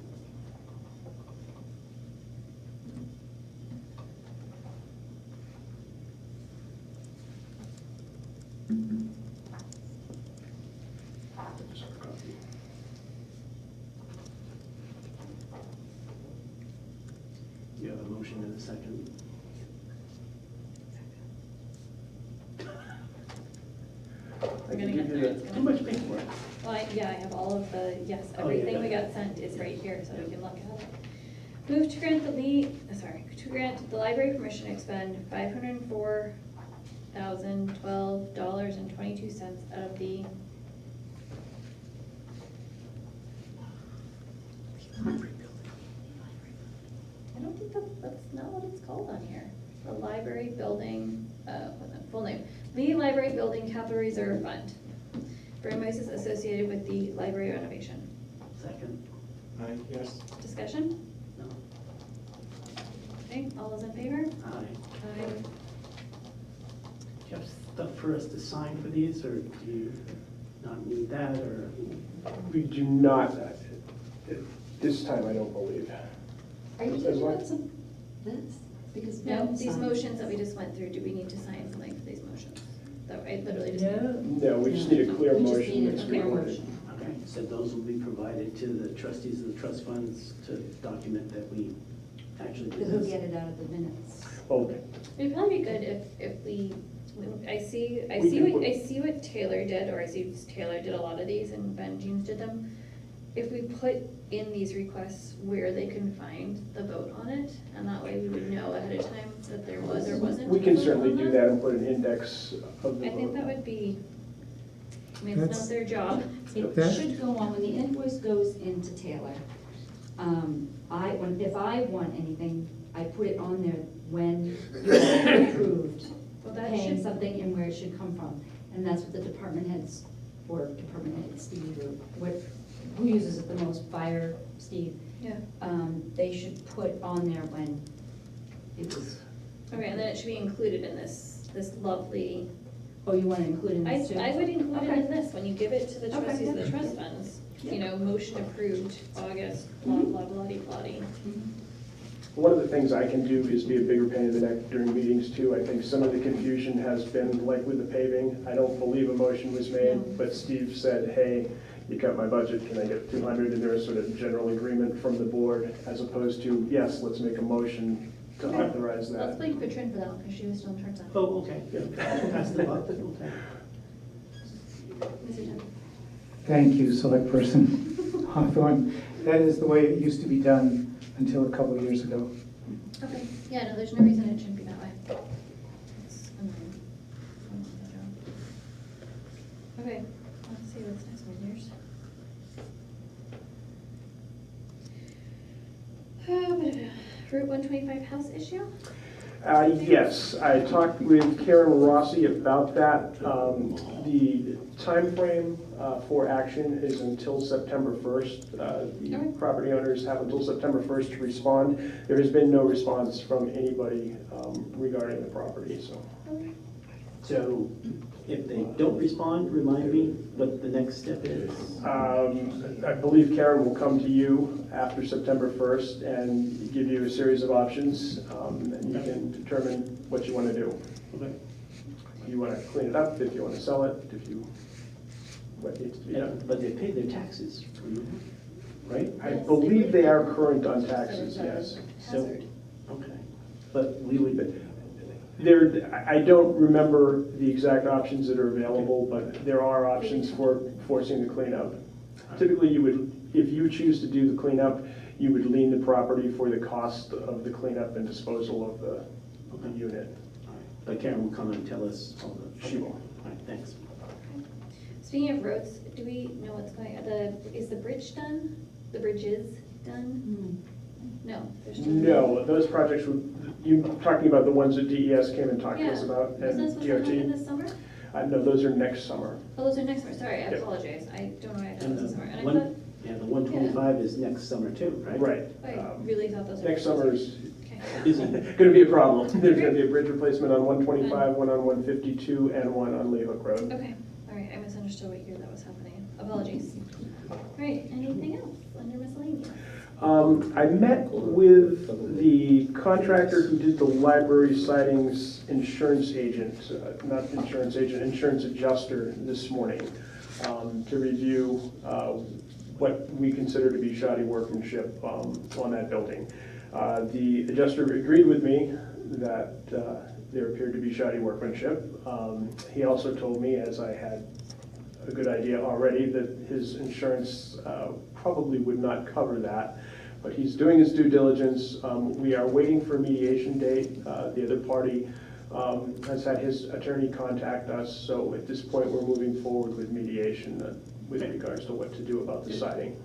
motion in a second. We're gonna get there. It's Too gonna- much paperwork. Well, yeah, I have all of the, yes, Oh, everything yeah. we got sent is right here, so we can look at it. Move to grant to grant the library permission to expend $504,012.22 out of the I don't think that's not what it's called on here. The library building, what's that, full name? The Library Building Capital Reserve Fund. For invoices associated with the library renovation. Second? Aye, yes. Discussion? No. Okay, all those in favor? Aye. Aye. Do you have stuff for us to sign for these, or do you not need that, or? We do not, this time, I don't believe. Are you As talking long- about some, this? Because No, Ben these signed. motions that we just went through, do we need to sign something for these motions? That I literally just. No, we just need a clear We just motion. need a that's clear recorded. motion. Okay, so those will be provided to the trustees of the trust funds to document that we actually did Who'll this. get it out of the minutes? Okay. It'd probably be good if we, I see what Taylor did, or I see Taylor did a lot of these and Ben Jeans did them. If we put in these requests where they can find the vote on it, and that way we would know ahead of time that there was or wasn't. We a can vote certainly on do that and put an index of the I think that vote. would be, I mean, it's not That's- their job. It That- should go on, when the invoice goes into Taylor, if I want anything, I put it on there when you approved Well, that paying should, something and where it should come from. And that's what the department heads, or department head Steve, or who uses it the most, fire, Steve, yeah, they should put on there when it was, okay, and then it should be included in this lovely, oh, you want to include in I this too? would include it Okay. in this, when you give it to the Okay, trustees of yeah. the trust funds. You Yeah. know, motion approved, August, blah, Mhm. blah, blah, blah. Mhm. One of the things I can do is be a bigger pain in the neck during meetings too. I think some of the confusion has been like with the paving. I don't believe a motion was made, No. but Steve said, hey, you cut my budget, can I get 200? And there was sort of general agreement from the board as opposed to, yes, let's make a motion to Okay. authorize Let's that. blame Katrin for that one, because she was still in charge of that. Oh, okay, I'll pass the buck, okay. Mr. Dunn. Thank you, Select Person Hawthorne. That is the way it used to be done until a couple of years ago. Okay, yeah, no, there's no reason it shouldn't be that way. It's annoying. Okay, let's see what's next on yours. Route 125 house issue? Yes, I talked with Karen Rossi about that. The timeframe for action is until September 1st. The Okay. property owners have until September 1st to respond. There has been no response from anybody regarding the property, so. Okay. So if they don't respond, remind me what the next step is. I believe Karen will come to you after September 1st and give you a series of options, and you can determine what you want to do. Okay. If you want to clean it up, if you want to sell it, what needs to be done. But they paid their taxes, right? I Yes, believe they are did. current on taxes, So it's yes. a So- hazard. Okay. But we would, I don't remember the exact options that are available, but there are options for forcing the cleanup. Typically, you would, if you choose to do the cleanup, you would lien the property for the cost of the cleanup and disposal of the unit. but Karen will come and tell us all the. She will. All right, thanks. Speaking of roads, do we know what's going, is the bridge done? The bridge is done? No, there's still. No, those projects, you're talking about the ones that DES came and talked to us Yeah. about, Wasn't that and supposed to happen DOT? this summer? No, those are next summer. Oh, those are next summer, sorry, I Yeah. apologize, I don't know why I thought it And was the this summer, and I one- thought, Yeah, the 125 is next summer too, right? Right. I really thought those were. Next summer is Okay. Busy. going to be a problem. There's going to be a bridge replacement on 125, one on 152, and one on Lee Hook Road. Okay, all right, I misunderstood what year that was happening, apologies. All right, anything else under miscellaneous? I met with the contractor who did the library sidings insurance agent, not insurance agent, insurance adjuster this morning, to review what we consider to be shoddy workmanship on that building. The adjuster agreed with me that there appeared to be shoddy workmanship. He also told me, as I had a good idea already, that his insurance probably would not cover that. But he's doing his due diligence. We are waiting for a mediation date. The other party has had his attorney contact us, so at this point, we're moving forward with mediation with regards to what to do about the siding.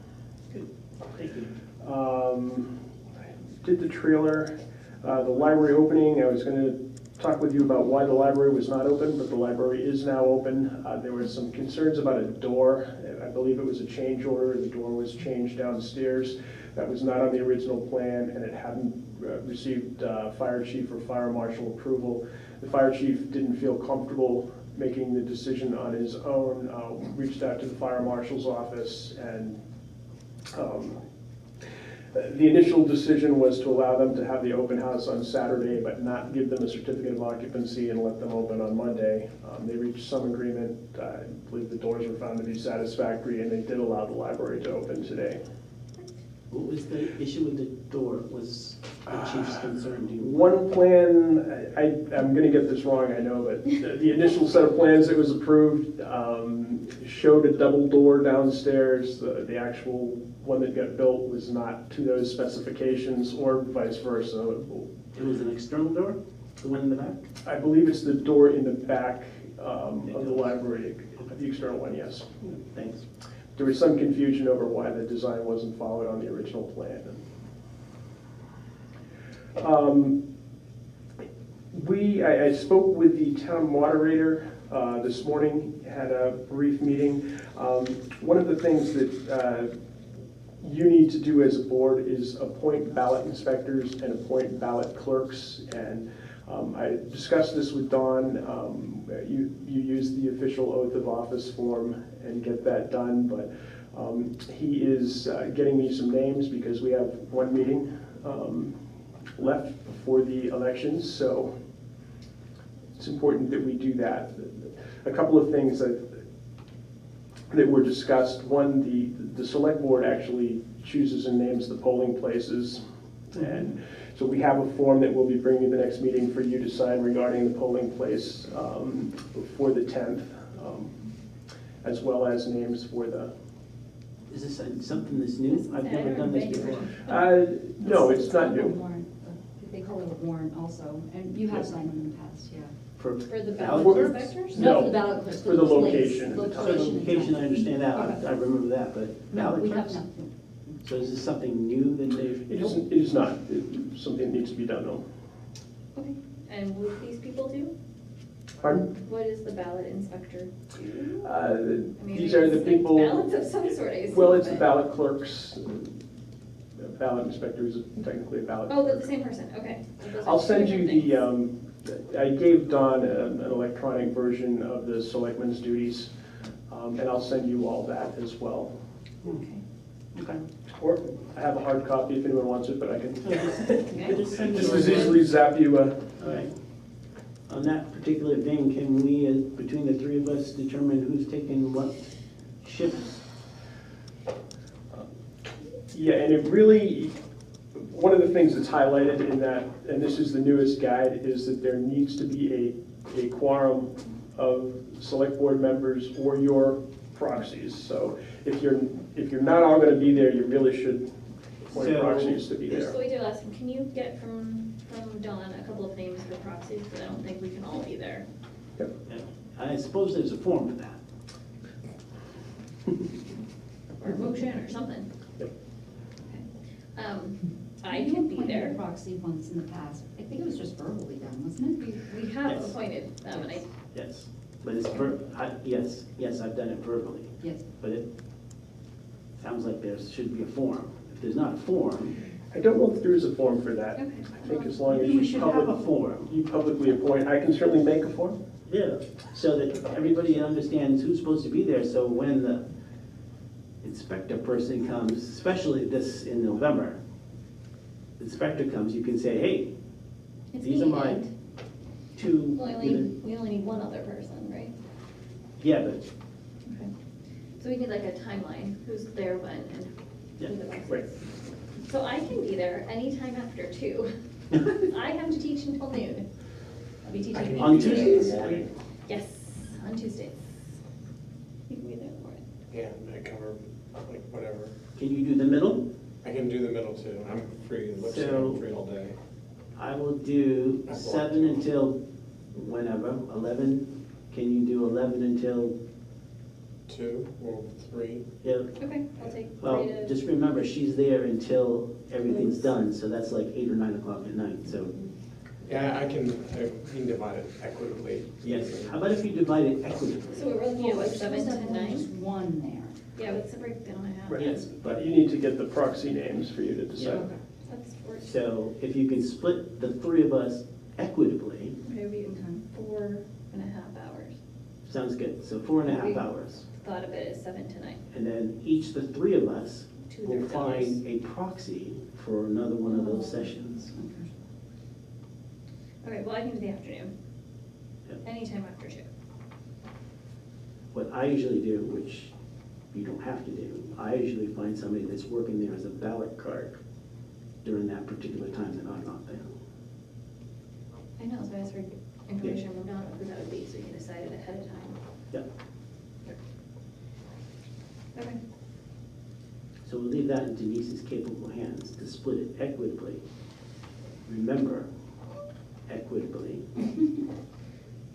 Good, thank you. I did the trailer, the library opening. I was going to talk with you about why the library was not open, but the library is now open. There were some concerns about a door. I believe it was a change order. The door was changed downstairs. That was not on the original plan, and it hadn't received fire chief or fire marshal approval. The fire chief didn't feel comfortable making the decision on his own, reached out to the fire marshal's office, and the initial decision was to allow them to have the open house on Saturday, but not give them a certificate of occupancy and let them open on Monday. They reached some agreement. I believe the doors were found to be satisfactory, and they did allow the library to open today. What was the issue with the door? Was the chief's concern? Do you? One plan, I'm going to get this wrong, I know, but the initial set of plans that was approved showed a double door downstairs. The actual one that got built was not to those specifications, or vice versa. It was an external door, the one in the back? I believe it's the door in the back of the library, the external one, yes. Thanks. There was some confusion over why the design wasn't followed on the original plan. I spoke with the town moderator this morning, had a brief meeting. One of the things that you need to do as a board is appoint ballot inspectors and appoint ballot clerks. And I discussed this with Don. You use the official oath of office form and get that done, but he is getting me some names because we have one meeting left before the elections, so it's important that we do that. A couple of things that were discussed. One, the select board actually chooses and names the polling places, and so we have a form that we'll be bringing to the next meeting for you to sign regarding the polling place for the 10th, as well as names for the... Is this something that's new? I've never done this before. No, it's not a new. warrant. They call it a warrant also, and you have signed them in the past, yeah. For For the ballot ballot clerks? inspectors? No, For the ballot clerks. for the place, location. So the Location. location, I understand that, Okay. I remember that, but No, ballot we have clerks? nothing. So is this something new that they've? It is not. It's something that needs to be done, though. Okay, and what do these people do? Pardon? What does the ballot inspector do? Uh, I mean, These are the it's like people... ballots of some sort, I assume. Well, it's the but- ballot clerks. Ballot inspector is technically a ballot Oh, they're the clerk. same person, okay. So those are I'll two send you different the, I gave Don an electronic version of the selectmen's duties, and I'll send you all that as well. things. Okay. Or I have a hard copy if anyone wants it, but I can Just send me just one. as easily zap you a... All right. On that particular thing, can we, between the three of us, determine who's taking what shifts? Yeah, and it really, one of the things that's highlighted in that, and this is the newest guide, is that there needs to be a quorum of select board members or your proxies. So if you're not all gonna be there, you really should appoint So- proxies to be Just there. so we do last time, can you get from Dawn a couple of names for proxies? Because I don't think we can all be there. Yeah. I suppose there's a form for that. Or a motion or something. Yep. Okay. I You can be appointed a there. proxy once in the past. I think it was just verbally done, wasn't it? We have Yes. appointed them, and I, Yes, but it's, yes, I've done it verbally, Yes. but it sounds like there should be a form. If there's not a form, I don't know if there is a form for that. okay. I think as long as maybe we should have a you form. publicly appoint, I can certainly make a form. Yeah, so that everybody understands who's supposed to be there, so when the inspector person comes, especially this in November, the inspector comes, you can say, hey, It's these are being my end. two. We only need one other person, right? Yeah, but, Okay. So we need like a timeline, who's there when and Yeah, who the rest right. is. So I can be there anytime after 2. I have to teach until noon. I'll be teaching. On Tuesdays? Yes, on Tuesdays. You can be there in the morning. Yeah, I cover, like, whatever. Can you do the middle? I can do the middle too. I'm free, it looks like So- I'm free all day. I will do 7 until whenever, 11. Can you do 11 until, 2 or 3. yeah, Okay, I'll take well, 3 to. just remember, she's there until everything's done, so that's like 8 or 9 o'clock at night, so. Yeah, I can divide it equitably. Yes, how about if you divide it equitably? So we're looking at Well, what, we're 7 supposed to to have just 9? one there. Yeah, what's the breakdown I have? Right. Yes, But you need to get the proxy names for you to decide. Okay, that's 4. So if you can split the 3 of us equitably, Maybe 4.5 hours. sounds good, so 4.5 Okay. hours. Thought of it as 7 to 9. And then each, the 3 of us, Two will thirds find a proxy for another one of those Oh. sessions. Okay, well, I can do the afternoon. Yep. Anytime after 2. What I usually do, which you don't have to do, I usually find somebody that's working there as a ballot clerk during that particular time that I'm not there. I know, so I asked for information moved on who that would be, so you can decide it ahead of time. Yep. Okay. So we'll leave that in Denise's capable hands to split it equitably. Remember, equitably.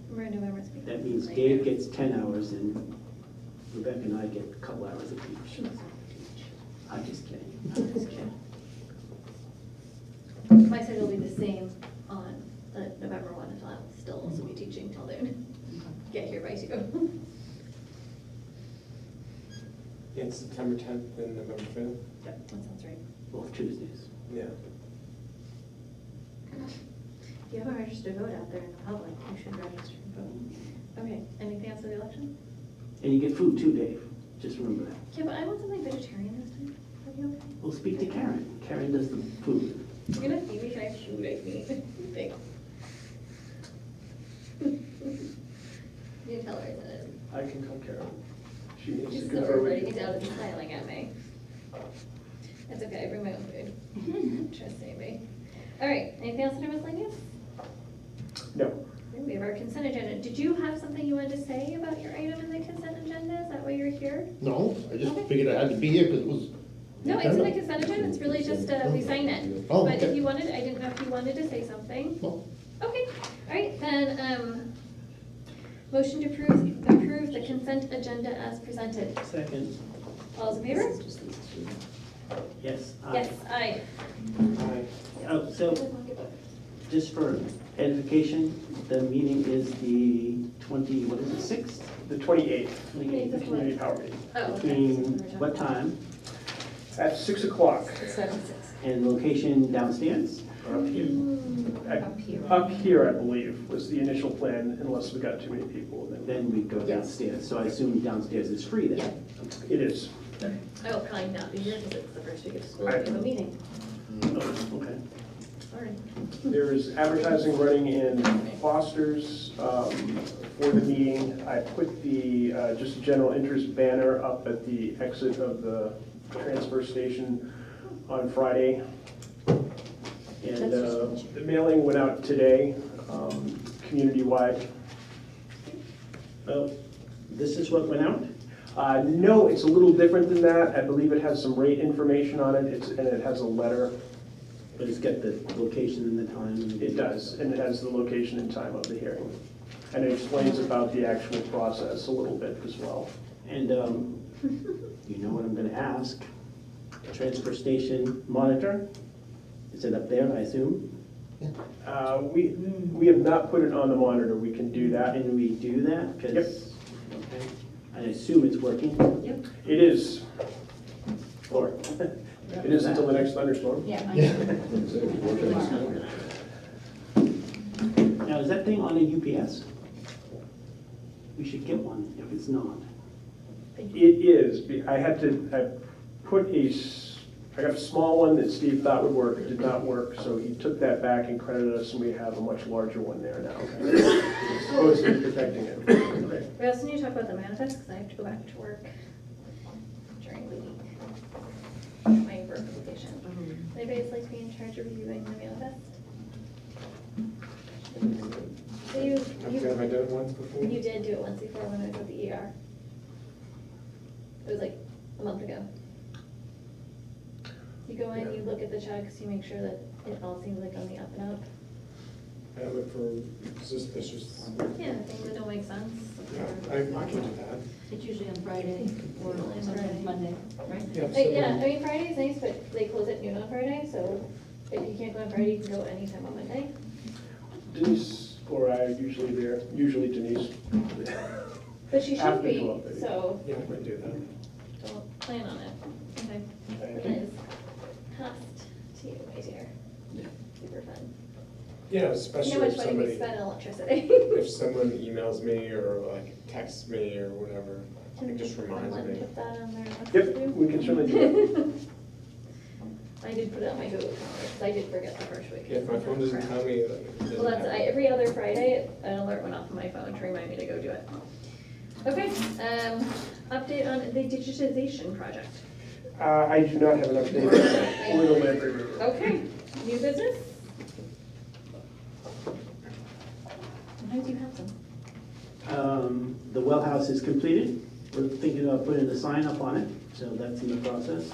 We're in November. It's That means Dave gets 10 hours and Rebecca and I get a couple hours apiece. I'm just kidding. I'm just kidding. My schedule will be the same on the November 1, and I'll still also be teaching till noon. Get here by 2. Yeah, it's September 10th and November 5th. Yep, that sounds right. Both Tuesdays. Yeah. If you haven't registered to vote out there in the public, you should register to vote. Okay, anything else for the election? And you get food too, Dave. Just remember that. Yeah, but I want something vegetarian this time. Are you okay? We'll speak to Karen. Karen does the food. You're gonna feed me, can I have food I can eat? Thanks. You tell her that it. I can call Karen. She needs She's to still confirm. writing it down and smiling at me. That's okay, I bring my own food. Trust me. All right, anything else under miscellaneous? No. Okay, we have our consent agenda. Did you have something you wanted to say about your item in the consent agenda? Is that why you're here? No, I just Okay. figured I had to be here because it was. No, it's in the consent agenda. It's really just, we sign it. Oh, But if okay. you wanted, I didn't know if you wanted to say something. No. Okay, all right, then, motion to approve the consent agenda as presented. Second. All those in favor? Yes. Yes, aye. Oh, so just for edification, the meeting is the 20, what is it, 6th? The 28th, 28th. the community power meeting. Oh, okay. Between what time At 6 o'clock. and location downstairs? Up here. Up here. Up here, I believe, was the initial plan, unless we got too many people. And then Then we go Yes. downstairs. So I assume downstairs is free Yeah. then? it is. I will probably not be here because it's the first week of school. We I- have a meeting. Oh, okay. Sorry. There is advertising running in Foster's for the meeting. I put the, just a general interest banner up at the exit of the transfer station on Friday. And the mailing went out today, community-wide. Oh, this is what went out? No, it's a little different than that. I believe it has some rate information on it, and it has a letter. But it's got the location and the time. and- It does, and it has the location and time of the hearing. And it explains about the actual process a little bit as well. And you know what I'm gonna ask? Transfer station monitor? Is it up there, I assume? We have not put it on the monitor. We can do that. Can we do that? 'Cause- Yep. Okay. I assume it's working. Yep. It is. Or. It is until the next thunderstorm. Yeah. Now, is that thing on a UPS? We should get one if it's not. It is. I got a small one that Steve thought would work. It did not work, so he took that back and credited us, and we have a much larger one there now. It's supposed to be protecting it. Right. We also need to talk about the manifest because I have to go back to work during the week. My work vacation. anybody that's like to be in charge of reviewing the manifest? So you, Have I done it once before? you did do it once before when I was at the ER. It was like a month ago. You go in, you look at the checks, you make sure that it all seems like on the up and up. I look for suspicious. Yeah, things that don't make sense. Yeah, I can do that. It's usually on Friday or Friday. sometimes Monday, right? Yeah, I mean, Friday's nice, but they close at noon on Friday, so if you can't go on Friday, you can go anytime on Monday. Denise or I are usually there, usually Denise. But she should After be, 12:30. so Yeah, I can do that. don't plan on it. Okay. Thank It you. is passed to you, my dear. Super fun. Yeah, You know especially how if much money we somebody, spend on electricity? if someone emails me or like texts me or whatever, it just reminds Someone me. put that on their list Yep, to do? we can certainly do I did put it on my Google calendar, because I did forget the first week. Yeah, if my phone doesn't tell me, like, it doesn't Well, that's, happen. every other Friday, an alert went off on my phone to remind me to go do it. Okay, update on the digitization project. I do not have an update. Only the library review. Okay, new business? Sometimes you have some. The well house is completed. We're thinking about putting a sign up on it, so that's in the process.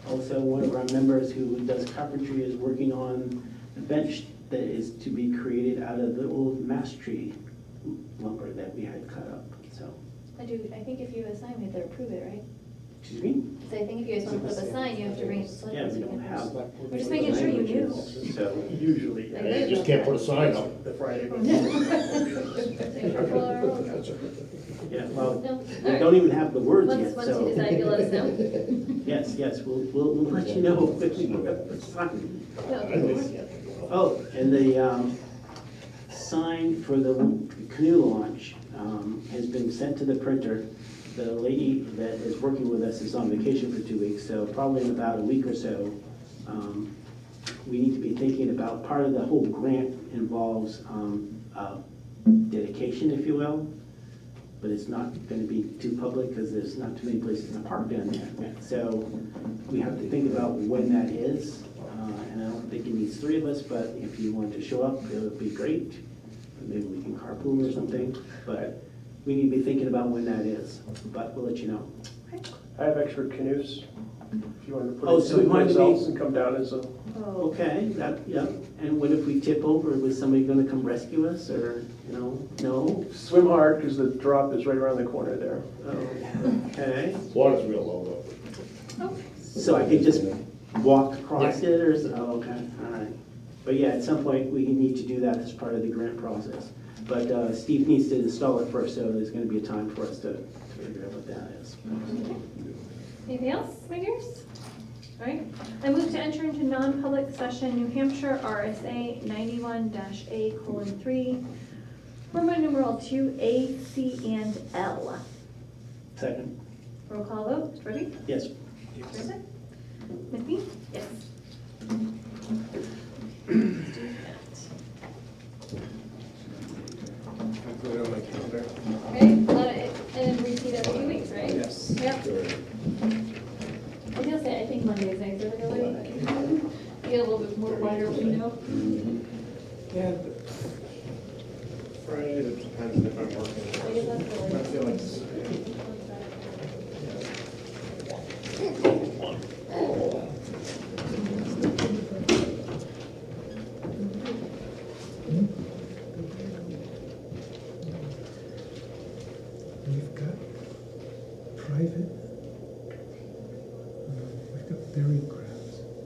Also, one of our members who does carpentry is working on a bench that is to be created out of the old mass tree lumber that we had cut up, so. I think if you have a sign, we have to approve it, right? Excuse me? So I think if you guys want to put up a sign, you have to bring it to select Yeah, board so we you don't can- have. We're just making sure you knew. So, Usually, Like, yeah. You just can't put a sign up. The Friday. yeah, well, No, we all don't even have the words right. yet, Once you so. decide, you'll let us know. Yes, we'll let you know if we have the sign. No. Oh, and the sign for the canoe launch has been sent to the printer. The lady that is working with us is on vacation for 2 weeks, so probably in about a week or so, we need to be thinking about, part of the whole grant involves dedication, if you will, but it's not going to be too public because there's not too many places to park down there. So we have to think about when that is, and I don't think it needs 3 of us, but if you want to show up, it would be great. Maybe we can carpool or something, but we need to be thinking about when that is, but we'll let you know. I have extra canoes, if you want to Oh, put it so we want to someplace be- else and come down as a, Okay, yeah, and what if we tip over, was somebody gonna come rescue us, or, no? swim hard because the drop is right around the corner there. Oh, okay, Water's real low though. so I could just walk across it, or, okay, all right. But yeah, at some point, we need to do that as part of the grant process. But Steve needs to install it first, so there's gonna be a time for us to figure out what that is. Anything else, my dears? All right, I move to enter into non-public session, New Hampshire RSA 91-A:3, Roman numeral 2A, C, and L. Second, Roll call vote, Mr. Brody? yes. Kristen? Ms. B? Yes. I put it on my calendar. Okay, and then repeat every 2 weeks, right? Yes. Yep. I was gonna say, I think Monday is nicer than early, but you get a little bit more wider window. Yeah. Friday, it depends if I'm I working. guess that's really. I feel like We've got private